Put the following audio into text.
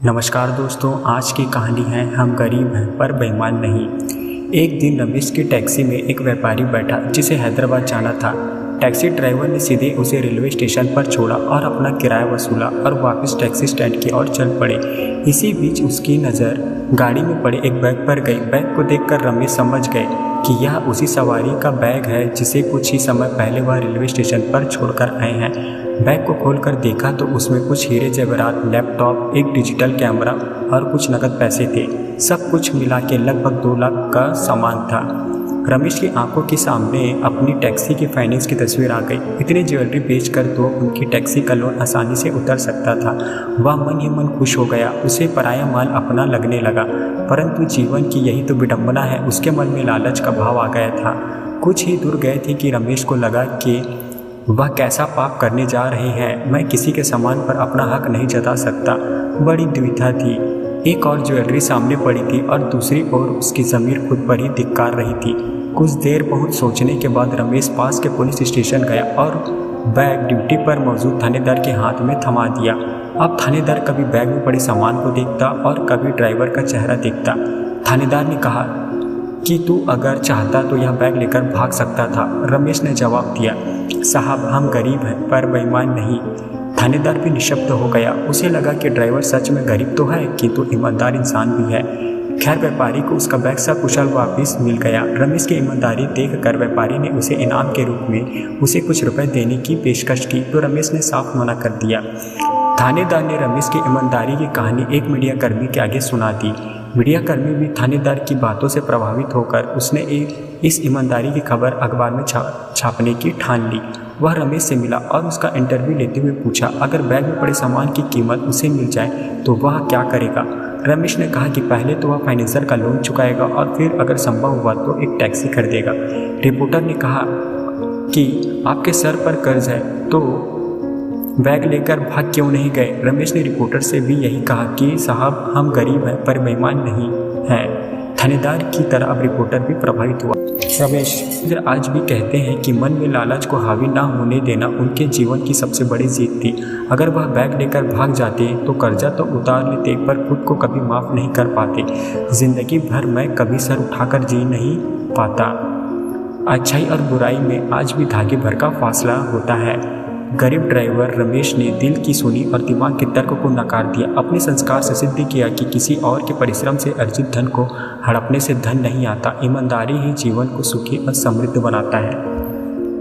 नमस्कार दोस्तों, आज की कहानी है हम गरीब हैं पर बेईमान नहीं। एक दिन रमेश की टैक्सी में एक व्यापारी बैठा जिसे हैदराबाद जाना था। टैक्सी ड्राइवर ने सीधे उसे रेलवे स्टेशन पर छोड़ा और अपना किराया वसूला और वापस टैक्सी स्टैंड की ओर चल पड़े। इसी बीच उसकी नज़र गाड़ी में पड़े एक बैग पर गई। बैग को देखकर रमेश समझ गए कि यह उसी सवारी का बैग है जिसे कुछ ही समय पहले वह रेलवे स्टेशन पर छोड़कर आए हैं। बैग को खोलकर देखा तो उसमें कुछ हीरे जेवरात, लैपटॉप, एक डिजिटल कैमरा और कुछ नकद पैसे थे। सब कुछ मिला के लगभग 2 लाख का सामान था। रमेश की आंखों के सामने अपनी टैक्सी की फाइनेंस की तस्वीर आ गई। इतनी ज्वेलरी बेचकर तो उनकी टैक्सी का लोन आसानी से उतर सकता था। वह मन ही मन खुश हो गया। उसे पराया माल अपना लगने लगा, परंतु जीवन की यही तो विडंबना है। उसके मन में लालच का भाव आ गया था। कुछ ही दूर गए थे कि रमेश को लगा कि वह कैसा पाप करने जा रहे हैं। मैं किसी के सामान पर अपना हक नहीं जता सकता। बड़ी दुविधा थी। एक और ज्वेलरी सामने पड़ी थी और दूसरी ओर उसकी ज़मीर खुद पर ही धिक्कार रही थी। कुछ देर बहुत सोचने के बाद रमेश पास के पुलिस स्टेशन गया और बैग ड्यूटी पर मौजूद थानेदार के हाथ में थमा दिया। अब थानेदार कभी बैग में पड़े सामान को देखता और कभी ड्राइवर का चेहरा देखता। थानेदार ने कहा कि तू अगर चाहता तो यह बैग लेकर भाग सकता था। रमेश ने जवाब दिया, साहब हम गरीब हैं पर बेईमान नहीं। थानेदार भी निशब्द हो गया। उसे लगा कि ड्राइवर सच में गरीब तो है किंतु ईमानदार इंसान भी है। खैर, व्यापारी को उसका बैग सकुशल वापस मिल गया। रमेश की ईमानदारी देखकर व्यापारी ने उसे इनाम के रूप में उसे कुछ रुपए देने की पेशकश की तो रमेश ने साफ मना कर दिया। थानेदार ने रमेश की ईमानदारी की कहानी एक मीडियाकर्मी के आगे सुना दी। मीडियाकर्मी भी थानेदार की बातों से प्रभावित होकर उसने इस ईमानदारी की खबर अखबार में छापने की ठान ली। वह रमेश से मिला और उसका इंटरव्यू लेते हुए पूछा, अगर बैग में पड़े सामान की कीमत उसे मिल जाए तो वह क्या करेगा। रमेश ने कहा कि पहले तो वह फाइनेंसर का लोन चुकाएगा और फिर अगर संभव हुआ तो एक टैक्सी खरीदेगा। रिपोर्टर ने कहा कि आपके सर पर कर्ज है तो बैग लेकर भाग क्यों नहीं गए। रमेश ने रिपोर्टर से भी यही कहा कि साहब हम गरीब हैं पर बेईमान नहीं हैं। थानेदार की तरह अब रिपोर्टर भी प्रभावित हुआ। रमेश आज भी कहते हैं कि मन में लालच को हावी ना होने देना उनके जीवन की सबसे बड़ी जीत थी। अगर वह बैग लेकर भाग जाते तो कर्जा तो उतार लेते पर खुद को कभी माफ़ नहीं कर पाते। जिंदगी भर मैं कभी सर उठाकर जी नहीं पाता। अच्छाई और बुराई में आज भी धागे भर का फासला होता है। गरीब ड्राइवर रमेश ने दिल की सुनी और दिमाग के तर्क को नकार दिया। अपने संस्कार से सिद्ध किया कि किसी और के परिश्रम से अर्जित धन को हड़पने से धन नहीं आता। ईमानदारी ही जीवन को सुखी और समृद्ध बनाता है।